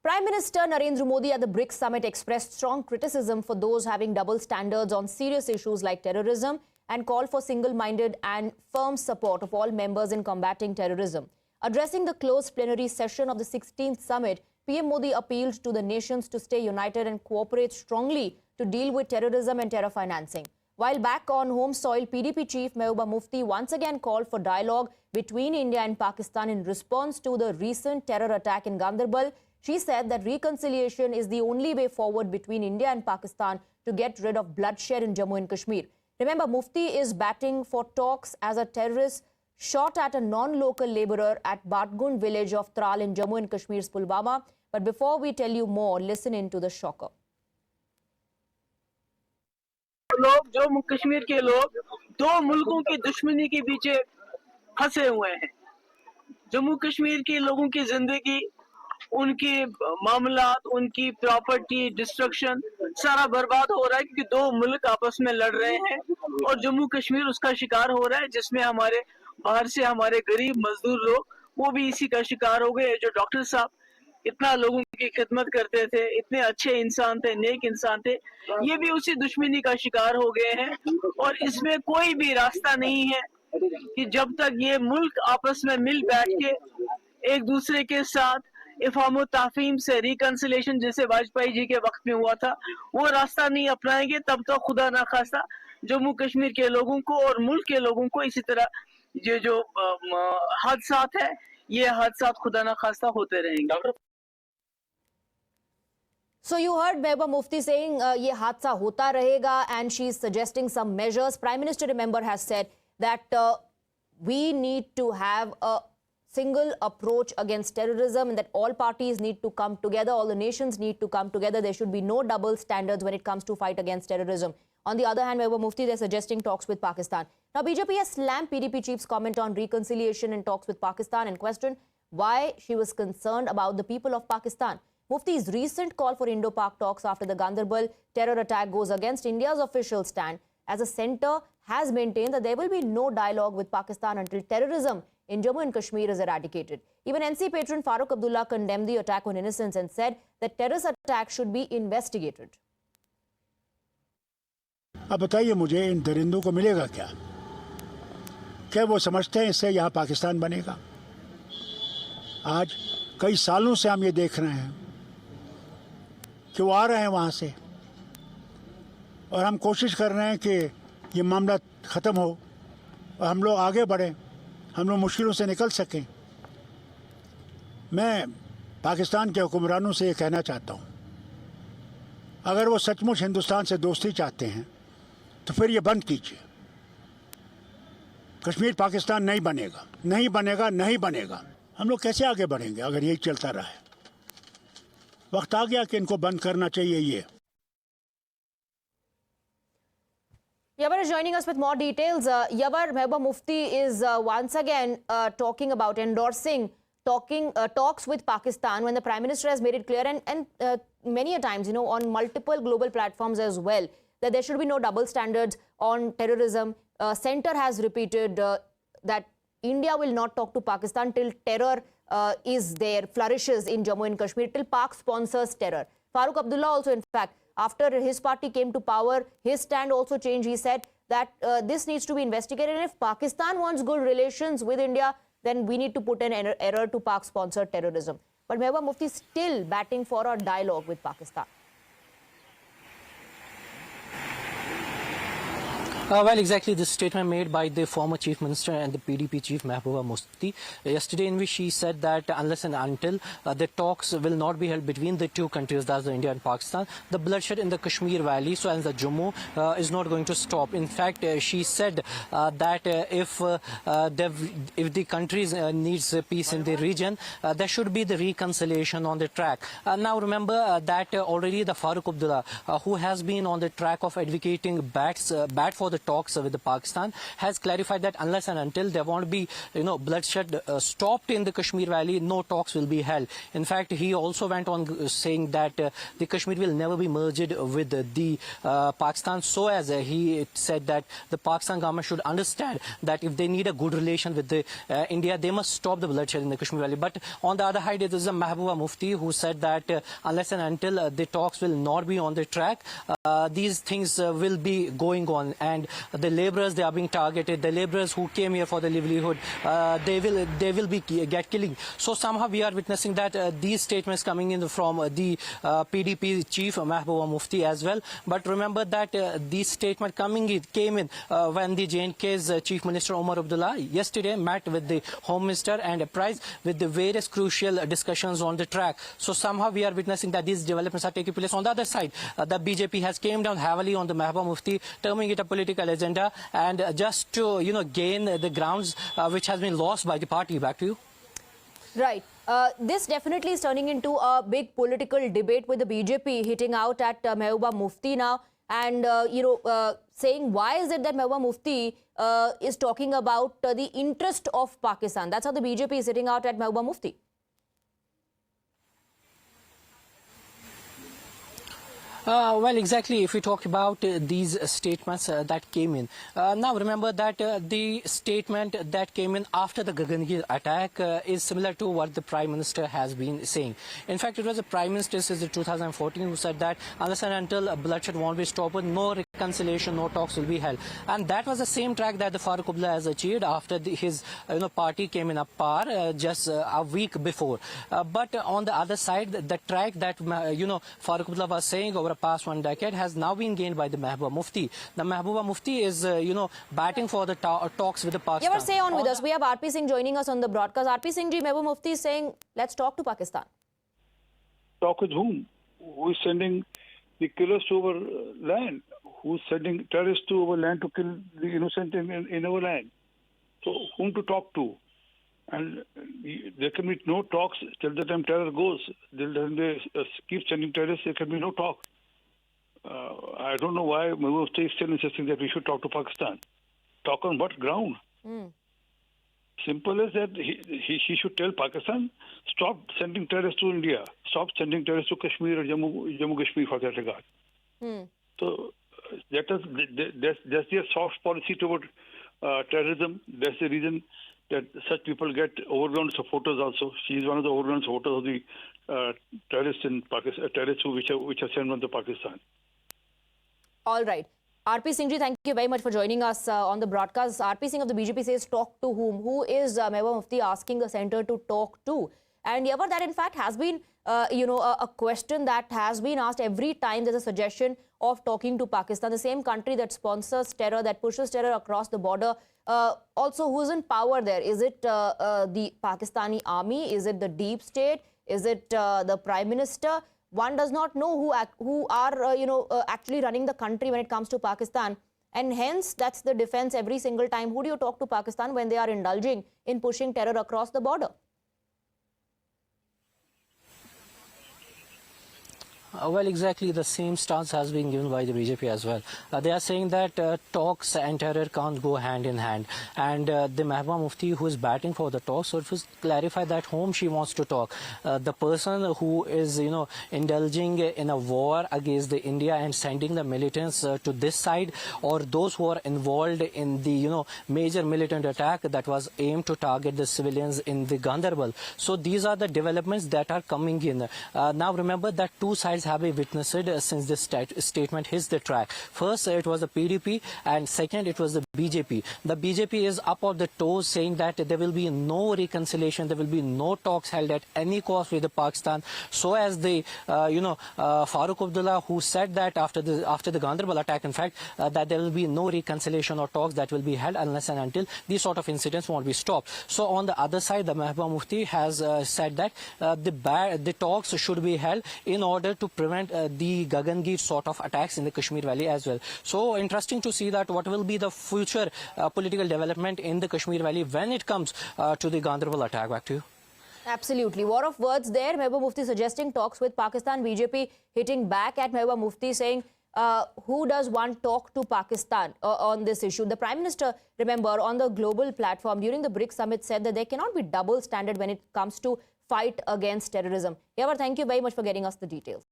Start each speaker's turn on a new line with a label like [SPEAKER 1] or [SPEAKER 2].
[SPEAKER 1] Prime Minister Narendra Modi at the BRICS summit expressed strong criticism for those having double standards on serious issues like terrorism and called for single-minded and firm support of all members in combating terrorism. Addressing the closed plenary session of the 16th summit, PM Modi appealed to the nations to stay united and cooperate strongly to deal with terrorism and terror financing. While back on home soil, PDP chief Mehbooba Mufti once again called for dialogue between India and Pakistan in response to the recent terror attack in Gandarbal. She said that reconciliation is the only way forward between India and Pakistan to get rid of bloodshed in Jammu and Kashmir. Remember, Mufti is batting for talks as a terrorist shot at a non-local labourer at Batgun village of Tral in Jammu and Kashmir's Pulwama. But before we tell you more, listen in to the shocker.
[SPEAKER 2] लोग जम्मू कश्मीर के लोग दो मुल्कों की दुश्मनी के पीछे फंसे हुए हैं। जम्मू कश्मीर के लोगों की जिंदगी, उनके मामलात, उनकी प्रॉपर्टी डिस्ट्रक्शन सारा बर्बाद हो रहा है क्योंकि दो मुल्क आपस में लड़ रहे हैं और जम्मू कश्मीर उसका शिकार हो रहा है, जिसमें हमारे बाहर से हमारे गरीब मजदूर लोग वो भी इसी का शिकार हो गए। जो डॉक्टर साहब इतना लोगों की खिदमत करते थे, इतने अच्छे इंसान थे, नेक इंसान थे, ये भी उसी दुश्मनी का शिकार हो गए हैं। और इसमें कोई भी रास्ता नहीं है कि जब तक ये मुल्क आपस में मिल बैठ के एक दूसरे के साथ इफ़ाम ताफ़ीम से रिकंसिलेशन जैसे वाजपेयी जी के वक्त में हुआ था, वो रास्ता नहीं अपनाएंगे, तब तक खुदा ना खास्ता जम्मू कश्मीर के लोगों को और मुल्क के लोगों को इसी तरह ये जो हादसात है, ये हादसात खुदा ना खास्ता होते रहेंगे।
[SPEAKER 1] So you heard Mehbooba Mufti saying ye hadsa hota rahega, and she's suggesting some measures. Prime Minister, remember, has said that we need to have a single approach against terrorism and that all parties need to come together, all the nations need to come together. There should be no double standards when it comes to fight against terrorism. On the other hand, Mehbooba Mufti, they're suggesting talks with Pakistan. Now, BJP has slammed PDP chief's comment on reconciliation and talks with Pakistan and questioned why she was concerned about the people of Pakistan. Mufti's recent call for Indo-Pak talks after the Gandarbal terror attack goes against India's official stand, as the centre has maintained that there will be no dialogue with Pakistan until terrorism in Jammu and Kashmir is eradicated. Even NC patron Farooq Abdullah condemned the attack on innocents and said that terrorist attack should be investigated.
[SPEAKER 3] अब बताइए मुझे, इन दरिंदों को मिलेगा क्या? क्या वो समझते हैं इससे यहाँ पाकिस्तान बनेगा? आज कई सालों से हम ये देख रहे हैं कि वो आ रहे हैं वहाँ से, और हम कोशिश कर रहे हैं कि ये मामला ख़त्म हो और हम लोग आगे बढ़ें, हम लोग मुश्किलों से निकल सकें। मैं पाकिस्तान के हुक्मरानों से ये कहना चाहता हूँ, अगर वो सचमुच हिंदुस्तान से दोस्ती चाहते हैं तो फिर ये बंद कीजिए। कश्मीर पाकिस्तान नहीं बनेगा, नहीं बनेगा, नहीं बनेगा। हम लोग कैसे आगे बढ़ेंगे अगर यही चलता रहा है? वक्त आ गया कि इनको बंद करना चाहिए ये।
[SPEAKER 1] Yabar is joining us with more details. Yabar, Mehbooba Mufti is once again talking about endorsing talks with Pakistan when the Prime Minister has made it clear and many a times, on multiple global platforms as well, that there should be no double standards on terrorism. Centre has repeated that India will not talk to Pakistan till terror flourishes in Jammu and Kashmir, till Pak sponsors terror. Farooq Abdullah also, in fact, after his party came to power, his stand also changed. He said that this needs to be investigated, and if Pakistan wants good relations with India, then we need to put an error to Pak-sponsored terrorism. But Mehbooba Mufti is still batting for a dialogue with Pakistan.
[SPEAKER 4] Well, exactly this statement made by the former Chief Minister and the PDP Chief Mehbooba Mufti yesterday, in which she said that unless and until the talks will not be held between the two countries, that's India and Pakistan, the bloodshed in the Kashmir Valley, so as the Jammu, is not going to stop. In fact, she said that if the countries needs peace in the region, there should be the reconciliation on the track. Now remember that already the Farooq Abdullah, who has been on the track of advocating bad for the talks with the Pakistan, has clarified that unless and until there won't be, bloodshed stopped in the Kashmir Valley, no talks will be held. In fact, he also went on saying that the Kashmir will never be merged with the Pakistan, so as he said that the Pakistan government should understand that if they need a good relation with the India, they must stop the bloodshed in the Kashmir Valley. But on the other hand, it is a Mehbooba Mufti who said that unless and until the talks will not be on the track, these things will be going on, and the laborers, they are being targeted. The laborers who came here for the livelihood, they will be get killing. So somehow we are witnessing that these statements coming in from the PDP chief Mehbooba Mufti as well. But remember that these statements came in when the J&K's Chief Minister Omar Abdullah yesterday met with the Home Minister and apprised with the various crucial discussions on the track. So somehow we are witnessing that these developments are taking place. On the other side, the BJP has came down heavily on the Mehbooba Mufti, terming it a political agenda, and just to gain the grounds which has been lost by the party. Back to you.
[SPEAKER 1] Right. This definitely is turning into a big political debate with the BJP hitting out at Mehbooba Mufti now, and saying why is it that Mehbooba Mufti is talking about the interest of Pakistan. That's how the BJP is hitting out at Mehbooba Mufti.
[SPEAKER 4] Well, exactly. If we talk about these statements that came in. Now, remember that the statement that came in after the Gagangir attack is similar to what the Prime Minister has been saying. In fact, it was the Prime Minister since 2014 who said that unless and until bloodshed won't be stopped, no reconciliation, no talks will be held. And that was the same track that the Farooq Abdullah has achieved after his party came in a par just a week before. But on the other side, the track that Farooq Abdullah was saying over past 1 decade has now been gained by the Mehbooba Mufti. The Mehbooba Mufti is, batting for the talks with the Pakistan.
[SPEAKER 1] Yeah, but stay on with us. We have RP Singh joining us on the broadcast. RP Singh ji, Mehbooba Mufti is saying, let's talk to Pakistan.
[SPEAKER 5] Talk with whom? Who is sending the killers to our land? Who is sending terrorists to our land to kill the innocent in our land? So whom to talk to? And there can be no talks till the time terror goes. Till the time they keep sending terrorists, there can be no talk. I don't know why Mehbooba Mufti is still insisting that we should talk to Pakistan. Talk on what ground? Simple as that. He should tell Pakistan, stop sending terrorists to India. Stop sending terrorists to Kashmir or Jammu Kashmir for that regard. So that's their soft policy toward terrorism. That's the reason that such people get overground supporters also. She is one of the overground supporters of the terrorists in Pakistan, terrorists which are sent on to Pakistan.
[SPEAKER 1] All right. RP Singh ji, thank you very much for joining us on the broadcast. RP Singh of the BJP says talk to whom? Who is Mehbooba Mufti asking the centre to talk to? And ever that in fact has been a question that has been asked every time there's a suggestion of talking to Pakistan, the same country that sponsors terror, that pushes terror across the border. Also, who's in power there? Is it the Pakistani army? Is it the deep state? Is it the Prime Minister? One does not know who are actually running the country when it comes to Pakistan, and hence that's the defense every single time. Who do you talk to Pakistan when they are indulging in pushing terror across the border?
[SPEAKER 4] Well, exactly the same stance has been given by the BJP as well. They are saying that talks and terror can't go hand in hand. And the Mehbooba Mufti, who is batting for the talks, so it was clarified that whom she wants to talk. The person who is, indulging in a war against the India and sending the militants to this side, or those who are involved in the, major militant attack that was aimed to target the civilians in the Gandarbal. So these are the developments that are coming in. Now remember that two sides have been witnessed since this statement hits the track. First, it was the PDP, and second, it was the BJP. The BJP is up on the toes, saying that there will be no reconciliation, there will be no talks held at any cost with the Pakistan. So as the, Farooq Abdullah, who said that after the Gandarbal attack, in fact, that there will be no reconciliation or talks that will be held unless and until these sort of incidents won't be stopped. So on the other side, the Mehbooba Mufti has said that the talks should be held in order to prevent the Gagangir sort of attacks in the Kashmir Valley as well. So interesting to see that what will be the future political development in the Kashmir Valley when it comes to the Gandarbal attack. Back to you.
[SPEAKER 1] Absolutely. War of words there. Mehbooba Mufti suggesting talks with Pakistan. BJP hitting back at Mehbooba Mufti, saying who does one talk to Pakistan on this issue? The Prime Minister, remember, on the global platform during the BRICS summit said that there cannot be double standard when it comes to fight against terrorism. Yavar, thank you very much for getting us the details.